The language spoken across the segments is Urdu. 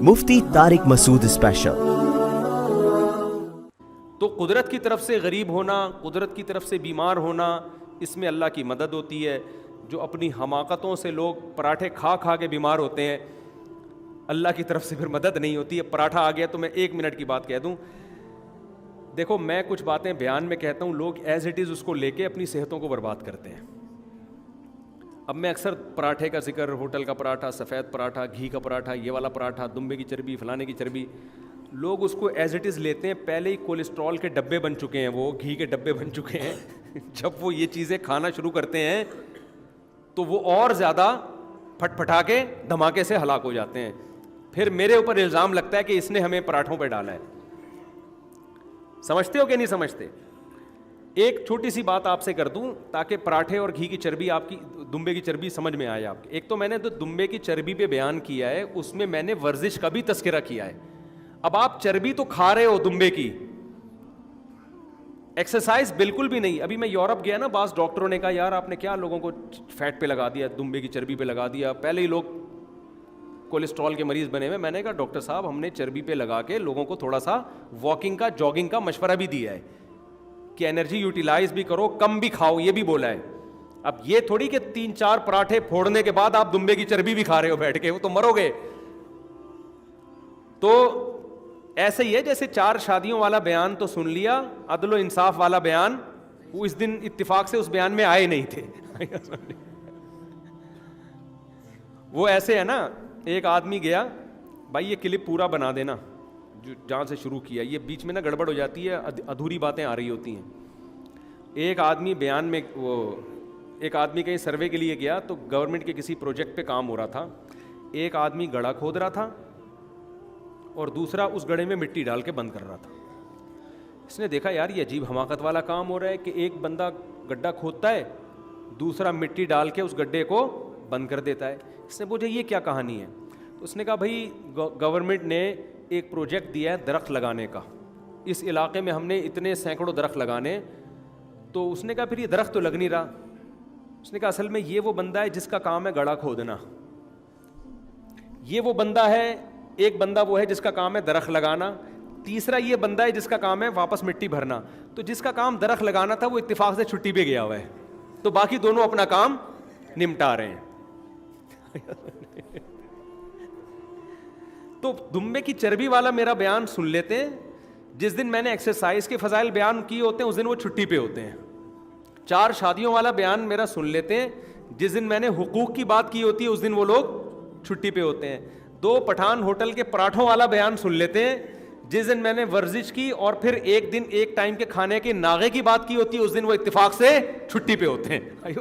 مفتی طارق مسعود اسپیشل۔ تو قدرت کی طرف سے غریب ہونا، قدرت کی طرف سے بیمار ہونا، اس میں اللہ کی مدد ہوتی ہے۔ جو اپنی حماقتوں سے لوگ پراٹھے کھا کھا کے بیمار ہوتے ہیں، اللہ کی طرف سے پھر مدد نہیں ہوتی ہے۔ پراٹھا آ گیا تو میں 1 منٹ کی بات کہہ دوں، دیکھو میں کچھ باتیں بیان میں کہتا ہوں، لوگ ایز اٹ از اس کو لے کے اپنی صحتوں کو برباد کرتے ہیں۔ اب میں اکثر پراٹھے کا ذکر، ہوٹل کا پراٹھا، سفید پراٹھا، گھی کا پراٹھا، یہ والا پراٹھا، دمبے کی چربی، فلانے کی چربی، لوگ اس کو ایز اٹ از لیتے ہیں۔ پہلے ہی کولیسٹرول کے ڈبے بن چکے ہیں، وہ گھی کے ڈبے بن چکے ہیں۔ جب وہ یہ چیزیں کھانا شروع کرتے ہیں تو وہ اور زیادہ پھٹ پھٹا کے دھماکے سے ہلاک ہو جاتے ہیں۔ پھر میرے اوپر الزام لگتا ہے کہ اس نے ہمیں پراٹھوں پہ ڈالا ہے۔ سمجھتے ہو کہ نہیں سمجھتے؟ ایک چھوٹی سی بات آپ سے کر دوں تاکہ پراٹھے اور گھی کی چربی، آپ کی دمبے کی چربی سمجھ میں آئے آپ کے۔ ایک تو میں نے تو دمبے کی چربی پہ بیان کیا ہے، اس میں میں نے ورزش کا بھی تذکرہ کیا ہے۔ اب آپ چربی تو کھا رہے ہو دمبے کی، ایکسرسائز بالکل بھی نہیں۔ ابھی میں یورپ گیا نا، بعض ڈاکٹروں نے کہا یار آپ نے کیا لوگوں کو فیٹ پہ لگا دیا، دمبے کی چربی پہ لگا دیا، پہلے ہی لوگ کولیسٹرول کے مریض بنے ہوئے۔ میں نے کہا ڈاکٹر صاحب ہم نے چربی پہ لگا کے لوگوں کو تھوڑا سا واکنگ کا، جاگنگ کا مشورہ بھی دیا ہے کہ انرجی یوٹیلائز بھی کرو، کم بھی کھاؤ، یہ بھی بولا ہے۔ اب یہ تھوڑی کہ 3-4 پراٹھے پھوڑنے کے بعد آپ دمبے کی چربی بھی کھا رہے ہو بیٹھ کے، وہ تو مرو گے۔ تو ایسے ہی ہے جیسے 4 شادیوں والا بیان تو سن لیا، عدل و انصاف والا بیان وہ اس دن اتفاق سے اس بیان میں آئے نہیں تھے۔ وہ ایسے ہے نا، ایک آدمی گیا، بھائی یہ کلپ پورا بنا دینا جو جہاں سے شروع کیا، یہ بیچ میں نا گڑبڑ ہو جاتی ہے، ادھوری باتیں آ رہی ہوتی ہیں۔ ایک آدمی بیان میں، وہ ایک آدمی کہیں سروے کے لیے گیا تو گورنمنٹ کے کسی پروجیکٹ پہ کام ہو رہا تھا۔ ایک آدمی گڑھا کھود رہا تھا اور دوسرا اس گڑھے میں مٹی ڈال کے بند کر رہا تھا۔ اس نے دیکھا یار یہ عجیب حماقت والا کام ہو رہا ہے کہ ایک بندہ گڈھا کھودتا ہے، دوسرا مٹی ڈال کے اس گڈھے کو بند کر دیتا ہے۔ اس نے پوچھا یہ کیا کہانی ہے؟ تو اس نے کہا بھائی گورنمنٹ نے ایک پروجیکٹ دیا ہے درخت لگانے کا، اس علاقے میں ہم نے اتنے سینکڑوں درخت لگانے۔ تو اس نے کہا پھر یہ درخت تو لگ نہیں رہا۔ اس نے کہا اصل میں یہ وہ بندہ ہے جس کا کام ہے گڑھا کھودنا، یہ وہ بندہ ہے، ایک بندہ وہ ہے جس کا کام ہے درخت لگانا، تیسرا یہ بندہ ہے جس کا کام ہے واپس مٹی بھرنا۔ تو جس کا کام درخت لگانا تھا وہ اتفاق سے چھٹی پہ گیا ہوا ہے، تو باقی دونوں اپنا کام نمٹا رہے ہیں۔ تو دمبے کی چربی والا میرا بیان سن لیتے ہیں، جس دن میں نے ایکسرسائز کے فضائل بیان کیے ہوتے ہیں اس دن وہ چھٹی پہ ہوتے ہیں۔ 4 شادیوں والا بیان میرا سن لیتے ہیں، جس دن میں نے حقوق کی بات کی ہوتی ہے اس دن وہ لوگ چھٹی پہ ہوتے ہیں۔ 2 پٹھان ہوٹل کے پراٹھوں والا بیان سن لیتے ہیں، جس دن میں نے ورزش کی اور پھر ایک دن ایک ٹائم کے کھانے کے ناغے کی بات کی ہوتی ہے اس دن وہ اتفاق سے چھٹی پہ ہوتے ہیں۔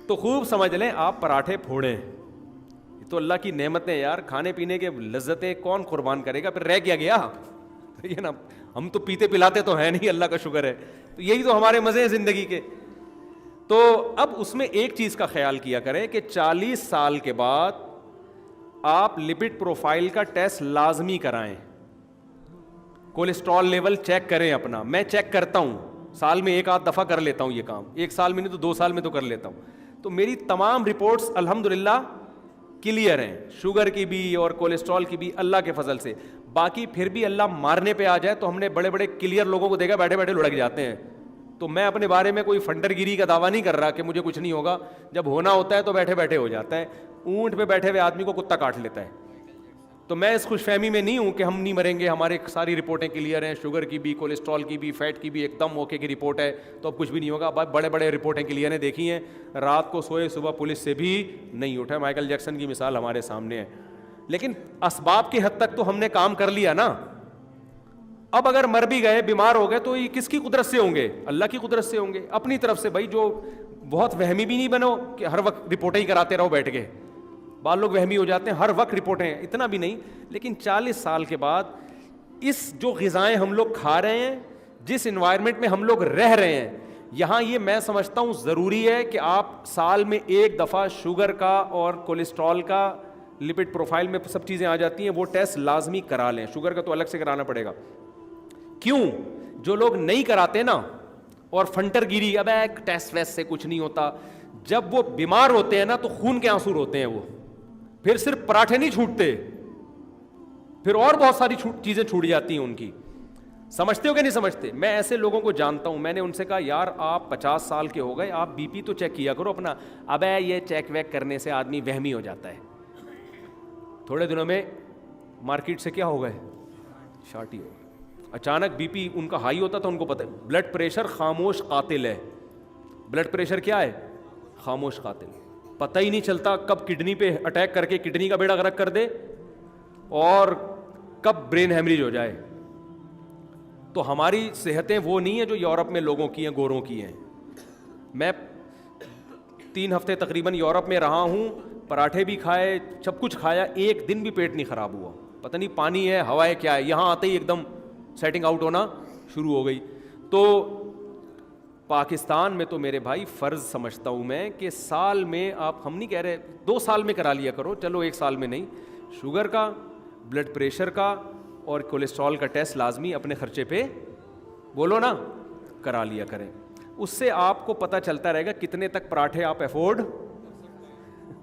تو خوب سمجھ لیں آپ پراٹھے پھوڑیں، تو اللہ کی نعمتیں یار، کھانے پینے کے لذتیں کون قربان کرے گا؟ پھر رہ کیا گیا؟ یہ نا، ہم تو پیتے پلاتے تو ہیں نہیں، اللہ کا شکر ہے، تو یہی تو ہمارے مزے ہیں زندگی کے۔ تو اب اس میں ایک چیز کا خیال کیا کریں کہ 40 سال کے بعد آپ لپڈ پروفائل کا ٹیسٹ لازمی کرائیں، کولیسٹرول لیول چیک کریں اپنا۔ میں چیک کرتا ہوں، سال میں 1 آدھ دفعہ کر لیتا ہوں یہ کام، 1 سال میں نہیں تو 2 سال میں تو کر لیتا ہوں۔ تو میری تمام رپورٹس الحمدللہ کلیئر ہیں، شوگر کی بھی اور کولیسٹرول کی بھی اللہ کے فضل سے۔ باقی پھر بھی اللہ مارنے پہ آ جائے تو ہم نے بڑے بڑے کلیئر لوگوں کو دیکھا بیٹھے بیٹھے لڑک جاتے ہیں۔ تو میں اپنے بارے میں کوئی فنڈر گیری کا دعویٰ نہیں کر رہا کہ مجھے کچھ نہیں ہوگا، جب ہونا ہوتا ہے تو بیٹھے بیٹھے ہو جاتا ہے۔ اونٹ پہ بیٹھے ہوئے آدمی کو کتا کاٹ لیتا ہے۔ تو میں اس خوش فہمی میں نہیں ہوں کہ ہم نہیں مریں گے، ہمارے ساری رپورٹیں کلیئر ہیں، شوگر کی بھی، کولیسٹرول کی بھی، فیٹ کی بھی ایک دم اوکے کی رپورٹ ہے، تو اب کچھ بھی نہیں ہوگا۔ بڑے بڑے رپورٹیں کلیئر ہیں، دیکھی ہیں، رات کو سوئے صبح پولیس سے بھی نہیں اٹھا۔ مائیکل جیکسن کی مثال ہمارے سامنے ہے۔ لیکن اسباب کی حد تک تو ہم نے کام کر لیا نا۔ اب اگر مر بھی گئے، بیمار ہو گئے، تو یہ کس کی قدرت سے ہوں گے؟ اللہ کی قدرت سے ہوں گے، اپنی طرف سے۔ بھائی جو بہت وہمی بھی نہیں بنو کہ ہر وقت رپورٹیں ہی کراتے رہو بیٹھ کے، بعض لوگ وہمی ہو جاتے ہیں، ہر وقت رپورٹیں، اتنا بھی نہیں۔ لیکن 40 سال کے بعد اس جو غذائیں ہم لوگ کھا رہے ہیں، جس انوائرمنٹ میں ہم لوگ رہ رہے ہیں، یہاں یہ میں سمجھتا ہوں ضروری ہے کہ آپ سال میں 1 دفعہ شوگر کا اور کولیسٹرول کا، لپڈ پروفائل میں سب چیزیں آ جاتی ہیں، وہ ٹیسٹ لازمی کرا لیں۔ شوگر کا تو الگ سے کرانا پڑے گا۔ کیوں؟ جو لوگ نہیں کراتے نا اور فنٹر گیری، اب ٹیسٹ ویسٹ سے کچھ نہیں ہوتا، جب وہ بیمار ہوتے ہیں نا تو خون کے آنسو روتے ہیں وہ، پھر صرف پراٹھے نہیں چھوٹتے, پھر اور بہت ساری چیزیں چھوٹ جاتی ہیں ان کی. سمجھتے ہو کہ نہیں سمجھتے؟ میں ایسے لوگوں کو جانتا ہوں, میں نے ان سے کہا یار آپ 50 سال کے ہو گئے, آپ بی پی تو چیک کیا کرو اپنا. اب یہ چیک ویک کرنے سے آدمی وہمی ہو جاتا ہے. تھوڑے دنوں میں مارکیٹ سے کیا ہو گئے, شارٹ ہی ہو گئے. اچانک بی پی ان کا ہائی ہوتا تھا, ان کو پتہ ہے بلڈ پریشر خاموش قاتل ہے. بلڈ پریشر کیا ہے؟ خاموش قاتل. پتہ ہی نہیں چلتا کب کڈنی پہ اٹیک کر کے کڈنی کا بیڑا غرق کر دے اور کب برین ہیمریج ہو جائے. تو ہماری صحتیں وہ نہیں ہیں جو یورپ میں لوگوں کی ہیں, گوروں کی ہیں. میں 3 ہفتے تقریباً یورپ میں رہا ہوں, پراٹھے بھی کھائے, سب کچھ کھایا, ایک دن بھی پیٹ نہیں خراب ہوا. پتہ نہیں پانی ہے, ہوا ہے, کیا ہے. یہاں آتے ہی ایک دم سیٹنگ آؤٹ ہونا شروع ہو گئی. تو پاکستان میں تو میرے بھائی فرض سمجھتا ہوں میں کہ سال میں آپ, ہم نہیں کہہ رہے 2 سال میں کرا لیا کرو, چلو 1 سال میں نہیں, شوگر کا, بلڈ پریشر کا اور کولیسٹرول کا ٹیسٹ لازمی اپنے خرچے پہ بولو نا کرا لیا کریں. اس سے آپ کو پتہ چلتا رہے گا کتنے تک پراٹھے آپ افورڈ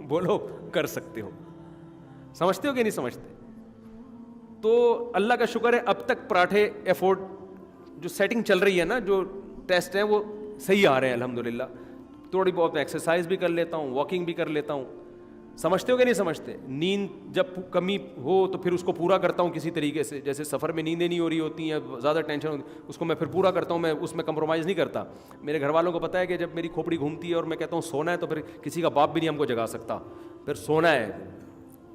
بولو کر سکتے ہو. سمجھتے ہو کہ نہیں سمجھتے؟ تو اللہ کا شکر ہے اب تک پراٹھے افورڈ جو سیٹنگ چل رہی ہے نا, جو ٹیسٹ ہیں وہ صحیح آ رہے ہیں الحمدللہ. تھوڑی بہت ایکسرسائز بھی کر لیتا ہوں, واکنگ بھی کر لیتا ہوں. سمجھتے ہو کہ نہیں سمجھتے؟ نیند جب کمی ہو تو پھر اس کو پورا کرتا ہوں کسی طریقے سے. جیسے سفر میں نیندیں نہیں ہو رہی ہوتی ہیں, زیادہ ٹینشن ہوتی, اس کو میں پھر پورا کرتا ہوں. میں اس میں کمپرومائز نہیں کرتا. میرے گھر والوں کو پتہ ہے کہ جب میری کھوپڑی گھومتی ہے اور میں کہتا ہوں سونا ہے, تو پھر کسی کا باپ بھی نہیں ہم کو جگا سکتا, پھر سونا ہے.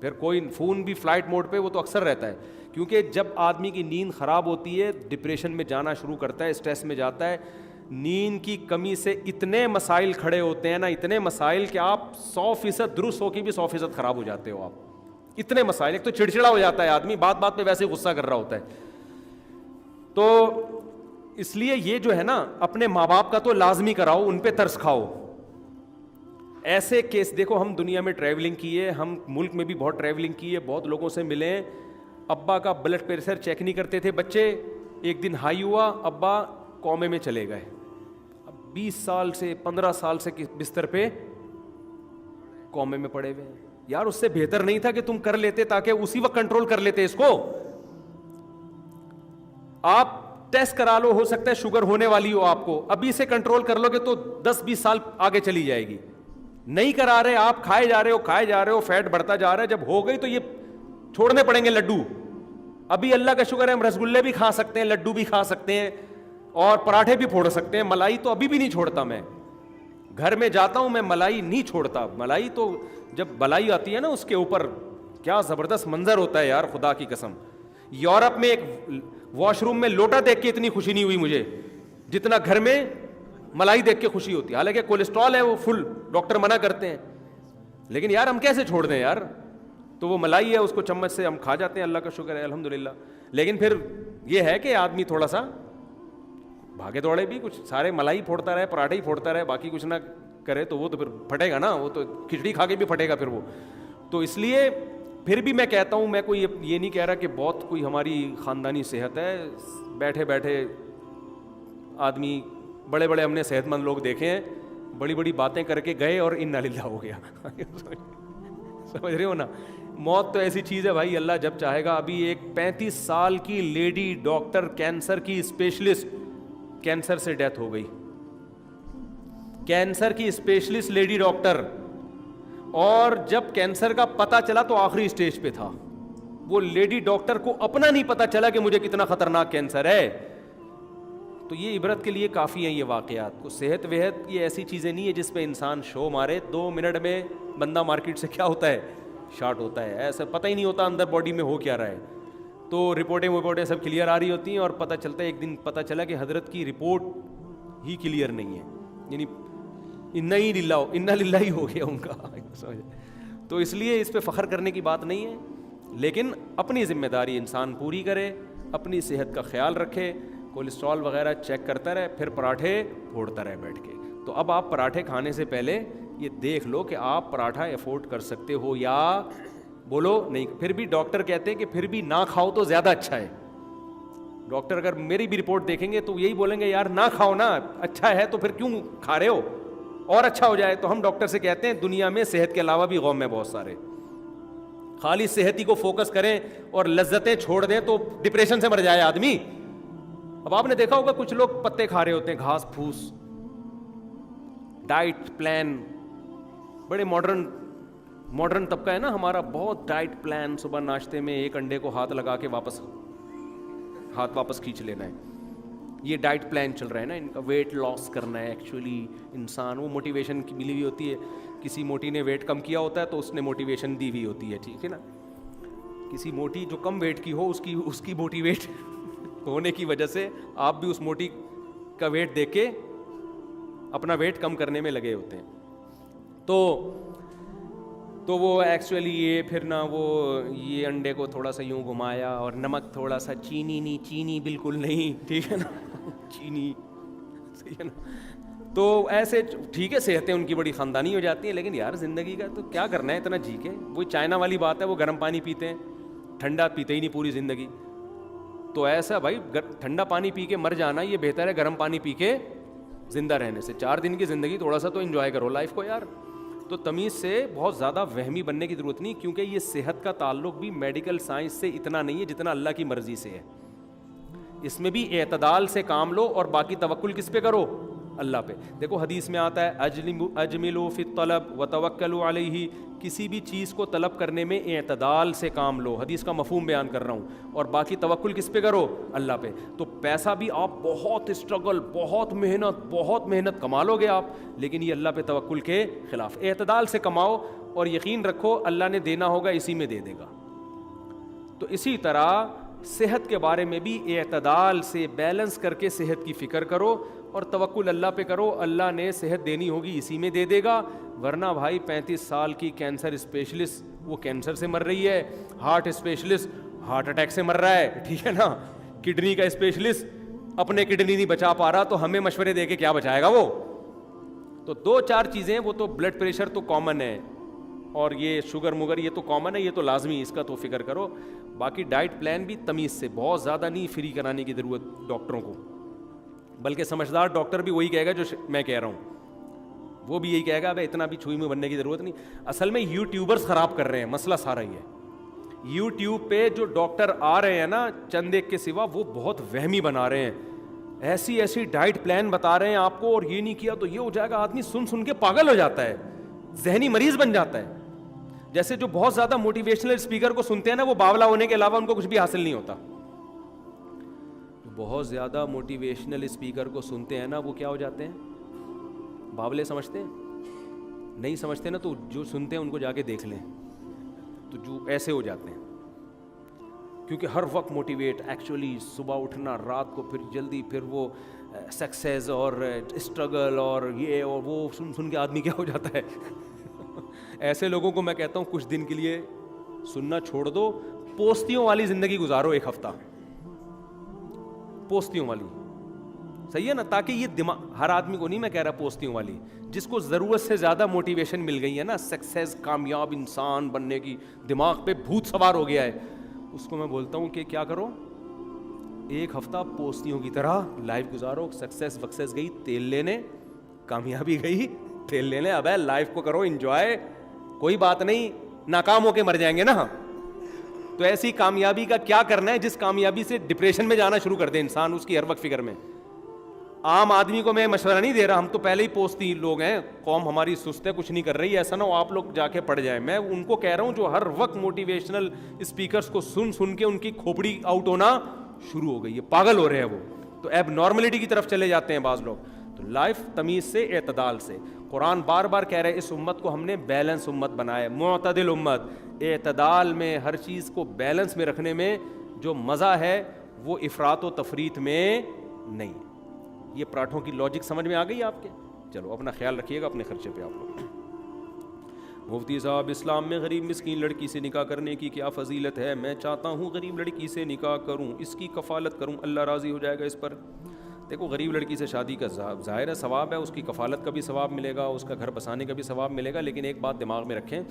پھر کوئی فون بھی فلائٹ موڈ پہ, وہ تو اکثر رہتا ہے. کیونکہ جب آدمی کی نیند خراب ہوتی ہے, ڈپریشن میں جانا شروع کرتا ہے, اسٹریس میں جاتا ہے. نیند کی کمی سے اتنے مسائل کھڑے ہوتے ہیں نا, اتنے مسائل کہ آپ 100% درست ہو کے بھی 100% خراب ہو جاتے ہو آپ. اتنے مسائل, ایک تو چڑچڑا ہو جاتا ہے آدمی, بات بات پہ ویسے غصہ کر رہا ہوتا ہے. تو اس لیے یہ جو ہے نا, اپنے ماں باپ کا تو لازمی کراؤ, ان پہ ترس کھاؤ. ایسے کیس دیکھو, ہم دنیا میں ٹریولنگ کی ہے, ہم ملک میں بھی بہت ٹریولنگ کی ہے, بہت لوگوں سے ملے. ابا کا بلڈ پریشر چیک نہیں کرتے تھے بچے, ایک دن ہائی ہوا, ابا کومے میں چلے گئے. 20 سال سے 15 سال سے بستر پہ کومے میں پڑے ہوئے ہیں. یار اس سے بہتر نہیں تھا کہ تم کر لیتے تاکہ اسی وقت کنٹرول کر لیتے اس کو. آپ ٹیسٹ کرا لو, ہو سکتا ہے شوگر ہونے والی ہو آپ کو, ابھی سے کنٹرول کر لو گے تو 10-20 سال آگے چلی جائے گی. نہیں کرا رہے آپ, کھائے جا رہے ہو, فیٹ بڑھتا جا رہا ہے. جب ہو گئی تو یہ چھوڑنے پڑیں گے لڈو. ابھی اللہ کا شکر ہے ہم رسگلے بھی کھا سکتے ہیں, لڈو بھی کھا سکتے ہیں, اور پراٹھے بھی پھوڑ سکتے ہیں. ملائی تو ابھی بھی نہیں چھوڑتا, میں گھر میں جاتا ہوں میں ملائی نہیں چھوڑتا. ملائی تو جب بلائی آتی ہے نا اس کے اوپر, کیا زبردست منظر ہوتا ہے یار, خدا کی قسم. یورپ میں ایک واش روم میں لوٹا دیکھ کے اتنی خوشی نہیں ہوئی مجھے جتنا گھر میں ملائی دیکھ کے خوشی ہوتی ہے. حالانکہ کولیسٹرول ہے وہ فل, ڈاکٹر منع کرتے ہیں, لیکن یار ہم کیسے چھوڑ دیں یار. تو وہ ملائی ہے, اس کو چمچ سے ہم کھا جاتے ہیں, اللہ کا شکر ہے الحمدللہ. لیکن پھر یہ ہے کہ آدمی تھوڑا سا بھاگے دوڑے بھی, کچھ سارے ملائی پھوڑتا رہے, پراٹھے ہی پھوڑتا رہے, باقی کچھ نہ کرے تو وہ تو پھر پھٹے گا نا, وہ تو کھچڑی کھا کے بھی پھٹے گا پھر وہ. تو اس لیے پھر بھی میں کہتا ہوں, میں کوئی یہ نہیں کہہ رہا کہ بہت کوئی ہماری خاندانی صحت ہے. بیٹھے بیٹھے آدمی, بڑے بڑے ہم نے صحت مند لوگ دیکھے ہیں, بڑی بڑی باتیں کر کے گئے اور انا للہ ہو گیا. سمجھ رہے ہو نا, موت تو ایسی چیز ہے بھائی, اللہ جب چاہے گا. ابھی ایک 35 سال کی لیڈی ڈاکٹر, کینسر کی اسپیشلسٹ, کینسر سے ڈیتھ ہو گئی. کینسر کی اسپیشلسٹ لیڈی ڈاکٹر, اور جب کینسر کا پتہ چلا تو آخری اسٹیج پہ تھا. وہ لیڈی ڈاکٹر کو اپنا نہیں پتا چلا کہ مجھے کتنا خطرناک کینسر ہے. تو یہ عبرت کے لیے کافی ہیں یہ واقعات. کو صحت وحت یہ ایسی چیزیں نہیں ہے جس پہ انسان شو مارے. 2 منٹ میں بندہ مارکیٹ سے کیا ہوتا ہے, شارٹ ہوتا ہے. ایسا پتہ ہی نہیں ہوتا اندر باڈی میں ہو کیا رہا ہے. تو رپورٹیں سب کلیئر آ رہی ہوتی ہیں, اور پتہ چلتا ہے ایک دن پتہ چلا کہ حضرت کی رپورٹ ہی کلیئر نہیں ہے, یعنی انا للہ ہی ہو گیا ان کا. تو اس لیے اس پہ فخر کرنے کی بات نہیں ہے, لیکن اپنی ذمہ داری انسان پوری کرے, اپنی صحت کا خیال رکھے, کولیسٹرول وغیرہ چیک کرتا رہے, پھر پراٹھے پھوڑتا رہے بیٹھ کے. تو اب آپ پراٹھے کھانے سے پہلے یہ دیکھ لو کہ آپ پراٹھا افورڈ کر سکتے ہو یا بولو نہیں. پھر بھی ڈاکٹر کہتے ہیں کہ پھر بھی نہ کھاؤ تو زیادہ اچھا ہے. ڈاکٹر اگر میری بھی رپورٹ دیکھیں گے تو یہی بولیں گے یار نہ کھاؤ نا, اچھا ہے تو پھر کیوں کھا رہے ہو, اور اچھا ہو جائے. تو ہم ڈاکٹر سے کہتے ہیں دنیا میں صحت کے علاوہ بھی غم ہے بہت سارے, خالی صحت ہی کو فوکس کریں اور لذتیں چھوڑ دیں تو ڈپریشن سے مر جائے آدمی. اب آپ نے دیکھا ہوگا کچھ لوگ پتے کھا رہے ہوتے ہیں, گھاس پھوس, ڈائٹ پلان, بڑے ماڈرن طبقہ ہے نا ہمارا, بہت ڈائٹ پلان, صبح ناشتے میں ایک انڈے کو ہاتھ لگا کے واپس کھینچ لینا ہے. یہ ڈائٹ پلان چل رہا ہے نا ان کا, ویٹ لاس کرنا ہے. ایکچولی انسان وہ موٹیویشن کی ملی ہوئی ہوتی ہے, کسی موٹی نے ویٹ کم کیا ہوتا ہے تو اس نے موٹیویشن دی ہوئی ہوتی ہے, ٹھیک ہے نا. کسی موٹی جو کم ویٹ کی ہو اس کی موٹیویٹ ہونے کی وجہ سے آپ بھی اس موٹی کا ویٹ دیکھ کے اپنا ویٹ کم کرنے میں لگے ہوتے ہیں. تو وہ ایکچولی یہ پھر نا وہ یہ انڈے کو تھوڑا سا یوں گھمایا اور نمک تھوڑا سا, چینی بالکل نہیں, ٹھیک ہے نا, چینی صحیح ہے نا. تو ایسے ٹھیک ہے صحتیں ان کی بڑی خاندانی ہو جاتی ہیں, لیکن یار زندگی کا تو کیا کرنا ہے اتنا جی کے. وہی چائنا والی بات ہے, وہ گرم پانی پیتے ہیں, ٹھنڈا پیتے ہی نہیں پوری زندگی. تو ایسا بھائی ٹھنڈا پانی پی کے مر جانا یہ بہتر ہے گرم پانی پی کے زندہ رہنے سے. 4 دن کی زندگی تھوڑا سا تو انجوائے کرو لائف کو یار. تو تمیز سے بہت زیادہ وہمی بننے کی ضرورت نہیں, کیونکہ یہ صحت کا تعلق بھی میڈیکل سائنس سے اتنا نہیں ہے جتنا اللہ کی مرضی سے ہے. اس میں بھی اعتدال سے کام لو اور باقی توکل کس پہ کرو, اللہ پہ. دیکھو حدیث میں آتا ہے اجملوا فی الطلب وتوکلوا علیہ, کسی بھی چیز کو طلب کرنے میں اعتدال سے کام لو. حدیث کا مفہوم بیان کر رہا ہوں, اور باقی توکل کس پہ کرو, اللہ پہ. تو پیسہ بھی آپ بہت اسٹرگل, بہت محنت کما لو گے آپ, لیکن یہ اللہ پہ توکل کے خلاف. اعتدال سے کماؤ اور یقین رکھو اللہ نے دینا ہوگا اسی میں دے دے گا. تو اسی طرح صحت کے بارے میں بھی اعتدال سے بیلنس کر کے صحت کی فکر کرو اور توکل اللہ پہ کرو. اللہ نے صحت دینی ہوگی اسی میں دے دے گا. ورنہ بھائی 35 سال کی کینسر اسپیشلسٹ وہ کینسر سے مر رہی ہے, ہارٹ اسپیشلسٹ ہارٹ اٹیک سے مر رہا ہے, ٹھیک ہے نا, کڈنی کا اسپیشلسٹ اپنے کڈنی نہیں بچا پا رہا, تو ہمیں مشورے دے کے کیا بچائے گا وہ. تو 2-4 چیزیں, وہ تو بلڈ پریشر تو کامن ہے, اور یہ شوگر موگر یہ تو کامن ہے, یہ تو لازمی, اس کا تو فکر کرو. باقی ڈائٹ پلان بھی تمیز سے, بہت زیادہ نہیں فری کرانے کی ضرورت ڈاکٹروں کو, بلکہ سمجھدار ڈاکٹر بھی وہی کہے گا جو میں کہہ رہا ہوں. وہ بھی یہی کہے گا بھائی اتنا بھی چھوئی میں بننے کی ضرورت نہیں. اصل میں یوٹیوبرز خراب کر رہے ہیں, مسئلہ سارا ہی ہے. یوٹیوب پہ جو ڈاکٹر آ رہے ہیں نا چند ایک کے سوا, وہ بہت وہمی بنا رہے ہیں, ایسی ڈائٹ پلان بتا رہے ہیں آپ کو, اور یہ نہیں کیا تو یہ ہو جائے گا. آدمی سن کے پاگل ہو جاتا ہے, ذہنی مریض بن جاتا ہے. جیسے جو بہت زیادہ موٹیویشنل اسپیکر کو سنتے ہیں نا, وہ باولا ہونے کے علاوہ ان کو کچھ بھی حاصل نہیں ہوتا. بہت زیادہ موٹیویشنل اسپیکر کو سنتے ہیں نا, وہ کیا ہو جاتے ہیں, باولے سمجھتے ہیں. نہیں سمجھتے نا تو جو سنتے ہیں ان کو جا کے دیکھ لیں, تو جو ایسے ہو جاتے ہیں. کیونکہ ہر وقت موٹیویٹ, ایکچولی صبح اٹھنا, رات کو پھر جلدی, پھر وہ سکسیز اور اسٹرگل اور یہ اور وہ سن کے آدمی کیا ہو جاتا ہے. ایسے لوگوں کو میں کہتا ہوں کچھ دن کے لیے سننا چھوڑ دو, پوستیوں والی زندگی گزارو 1 ہفتہ, پوستیوں والی, صحیح ہے نا. تاکہ یہ دماغ, ہر آدمی کو نہیں میں کہہ رہا پوستیوں والی, جس کو ضرورت سے زیادہ موٹیویشن مل گئی ہے نا, سکسیس, کامیاب انسان بننے کی, دماغ پہ بھوت سوار ہو گیا ہے, اس کو میں بولتا ہوں کہ کیا کرو, 1 ہفتہ پوستیوں کی طرح لائف گزارو. سکسیس وکسیس گئی تیل لینے, کامیابی گئی تیل لینے, اب لائف کو کرو انجوائے, کوئی بات نہیں, ناکام ہو کے مر جائیں گے نا. تو ایسی کامیابی کا کیا کرنا ہے جس کامیابی سے ڈپریشن میں جانا شروع کر دے انسان, اس کی ہر وقت فکر میں. عام آدمی کو میں مشورہ نہیں دے رہا, ہم تو پہلے ہی پوستی لوگ ہیں, قوم ہماری سست ہے, کچھ نہیں کر رہی, ایسا نہ ہو آپ لوگ جا کے پڑ جائیں. میں ان کو کہہ رہا ہوں جو ہر وقت موٹیویشنل اسپیکرز کو سن کے ان کی کھوپڑی آؤٹ ہونا شروع ہو گئی ہے, پاگل ہو رہے ہیں وہ, تو ایب نارملٹی کی طرف چلے جاتے ہیں بعض لوگ. تو لائف تمیز سے, اعتدال سے. قرآن بار بار کہہ رہے اس امت کو ہم نے بیلنس امت بنایا, معتدل امت. اعتدال میں, ہر چیز کو بیلنس میں رکھنے میں جو مزہ ہے وہ افراط و تفریط میں نہیں. یہ پراٹھوں کی لاجک سمجھ میں آ گئی آپ کے؟ چلو اپنا خیال رکھیے گا اپنے خرچے پہ آپ لوگ. مفتی صاحب, اسلام میں غریب مسکین لڑکی سے نکاح کرنے کی کیا فضیلت ہے؟ میں چاہتا ہوں غریب لڑکی سے نکاح کروں, اس کی کفالت کروں, اللہ راضی ہو جائے گا اس پر. دیکھو غریب لڑکی سے شادی کا ظاہر ہے ثواب ہے, اس کی کفالت کا بھی ثواب ملے گا, اس کا گھر بسانے کا بھی ثواب ملے گا. لیکن ایک بات دماغ میں رکھیں,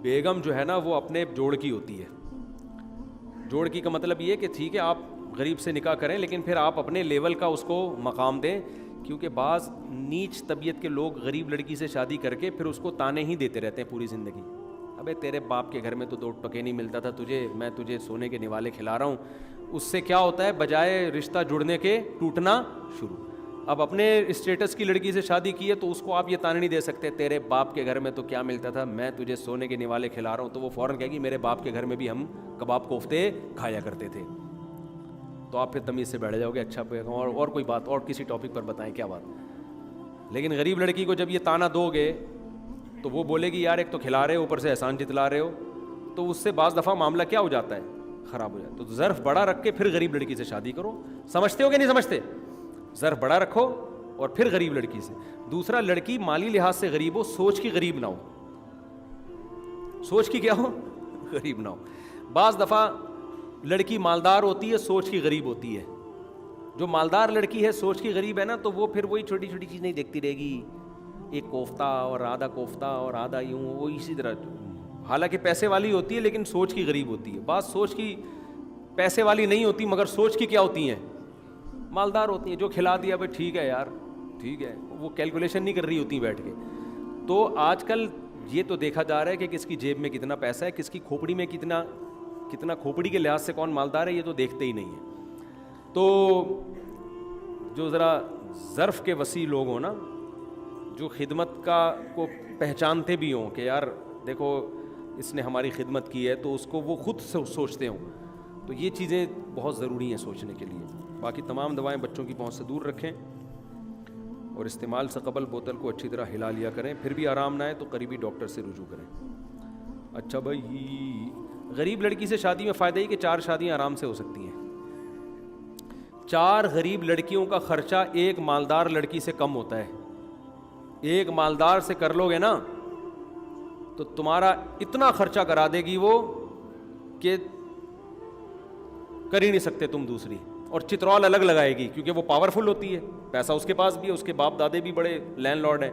بیگم جو ہے نا وہ اپنے جوڑ کی ہوتی ہے. جوڑ کی کا مطلب یہ کہ ٹھیک ہے آپ غریب سے نکاح کریں, لیکن پھر آپ اپنے لیول کا اس کو مقام دیں, کیونکہ بعض نیچ طبیعت کے لوگ غریب لڑکی سے شادی کر کے پھر اس کو تانے ہی دیتے رہتے ہیں پوری زندگی. ابے تیرے باپ کے گھر میں تو 2 ٹکے نہیں ملتا تھا تجھے, میں تجھے سونے کے نوالے کھلا رہا ہوں. اس سے کیا ہوتا ہے, بجائے رشتہ جڑنے کے ٹوٹنا شروع. اب اپنے اسٹیٹس کی لڑکی سے شادی کی ہے تو اس کو آپ یہ تانے نہیں دے سکتے تیرے باپ کے گھر میں تو کیا ملتا تھا, میں تجھے سونے کے نوالے کھلا رہا ہوں. تو وہ فوراً کہے گی میرے باپ کے گھر میں بھی ہم کباب کوفتے کھایا کرتے تھے. تو آپ پھر تمیز سے بیٹھ جاؤ گے, اچھا اور کوئی بات اور کسی ٹاپک پر بتائیں کیا بات. لیکن غریب لڑکی کو جب یہ تانا دو گے تو وہ بولے گی یار ایک تو کھلا رہے ہو, اوپر سے احسان جتلا رہے ہو, تو اس سے بعض دفعہ معاملہ کیا ہو جاتا ہے, خراب ہو جاتا ہے. تو ظرف بڑا رکھ کے پھر غریب لڑکی سے شادی کرو. سمجھتے ہو کہ نہیں سمجھتے؟ ظرف بڑا رکھو اور پھر غریب لڑکی سے. دوسرا, لڑکی مالی لحاظ سے غریب ہو, سوچ کی غریب نہ ہو. سوچ کی کیا ہو, غریب نہ ہو. بعض دفعہ لڑکی مالدار ہوتی ہے, سوچ کی غریب ہوتی ہے. جو مالدار لڑکی ہے, سوچ کی غریب ہے نا, تو وہ پھر وہی چھوٹی چھوٹی چیز نہیں دیکھتی رہے گی, ایک کوفتہ اور آدھا کوفتہ اور آدھا یوں, وہ اسی طرح. حالانکہ پیسے والی ہوتی ہے لیکن سوچ کی غریب ہوتی ہے. بعض سوچ کی پیسے والی نہیں ہوتی مگر سوچ کی کیا ہوتی ہیں, مالدار ہوتی ہیں. جو کھلا دیا بھائی ٹھیک ہے یار ٹھیک ہے, وہ کیلکولیشن نہیں کر رہی ہوتی بیٹھ کے. تو آج کل یہ تو دیکھا جا رہا ہے کہ کس کی جیب میں کتنا پیسہ ہے, کس کی کھوپڑی میں کتنا کھوپڑی کے لحاظ سے کون مالدار ہے, یہ تو دیکھتے ہی نہیں ہیں. تو جو ذرا ظرف کے وسیع لوگ ہوں نا, جو خدمت کو پہچانتے بھی ہوں کہ یار دیکھو اس نے ہماری خدمت کی ہے, تو اس کو وہ خود سوچتے ہوں, تو یہ چیزیں بہت ضروری ہیں سوچنے کے لیے. باقی تمام دوائیں بچوں کی پہنچ سے دور رکھیں اور استعمال سے قبل بوتل کو اچھی طرح ہلا لیا کریں. پھر بھی آرام نہ آئے تو قریبی ڈاکٹر سے رجوع کریں. اچھا بھائی, غریب لڑکی سے شادی میں فائدہ ہی کہ 4 شادیاں آرام سے ہو سکتی ہیں. 4 غریب لڑکیوں کا خرچہ ایک مالدار لڑکی سے کم ہوتا ہے. ایک مالدار سے کر لو گے نا تو تمہارا اتنا خرچہ کرا دے گی وہ کہ کر ہی نہیں سکتے تم دوسری. اور چترول الگ لگائے گی کیونکہ وہ پاورفل ہوتی ہے, پیسہ اس کے پاس بھی ہے, اس کے باپ دادے بھی بڑے لینڈ لارڈ ہیں.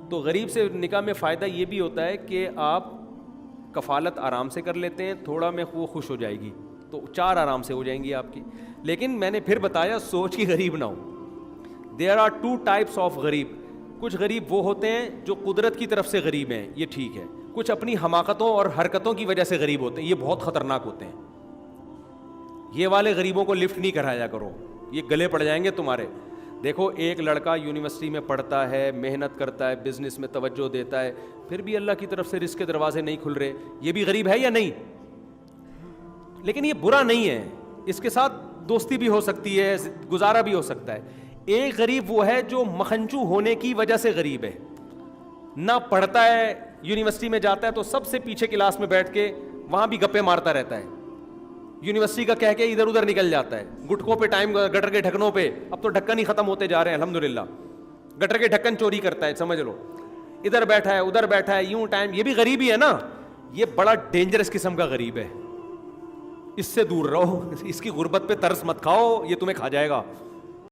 تو غریب سے نکاح میں فائدہ یہ بھی ہوتا ہے کہ آپ کفالت آرام سے کر لیتے ہیں, تھوڑا میں وہ خوش ہو جائے گی, تو 4 آرام سے ہو جائیں گی آپ کی. لیکن میں نے پھر بتایا سوچ کی غریب نہ ہو. دیر آر 2 ٹائپس آف غریب. کچھ غریب وہ ہوتے ہیں جو قدرت کی طرف سے غریب ہیں, یہ ٹھیک ہے. کچھ اپنی حماقتوں اور حرکتوں کی وجہ سے غریب ہوتے ہیں, یہ بہت خطرناک ہوتے ہیں. یہ والے غریبوں کو لفٹ نہیں کرایا کرو, یہ گلے پڑ جائیں گے تمہارے. دیکھو ایک لڑکا یونیورسٹی میں پڑھتا ہے, محنت کرتا ہے, بزنس میں توجہ دیتا ہے, پھر بھی اللہ کی طرف سے رزق کے دروازے نہیں کھل رہے, یہ بھی غریب ہے یا نہیں؟ لیکن یہ برا نہیں ہے, اس کے ساتھ دوستی بھی ہو سکتی ہے, گزارا بھی ہو سکتا ہے. ایک غریب وہ ہے جو مکھنچو ہونے کی وجہ سے غریب ہے, نہ پڑھتا ہے, یونیورسٹی میں جاتا ہے تو سب سے پیچھے کلاس میں بیٹھ کے وہاں بھی گپے مارتا رہتا ہے, یونیورسٹی کا کہہ کے ادھر ادھر نکل جاتا ہے, گٹکوں پہ ٹائم, گٹر کے ڈھکنوں پہ, اب تو ڈھکن ہی ختم ہوتے جا رہے ہیں الحمدللہ, گٹر کے ڈھکن چوری کرتا ہے, سمجھ لو, ادھر بیٹھا ہے ادھر بیٹھا ہے, یوں ٹائم, یہ بھی غریب ہی ہے نا. یہ بڑا ڈینجرس قسم کا غریب ہے, اس سے دور رہو, اس کی غربت پہ ترس مت کھاؤ, یہ تمہیں کھا جائے گا.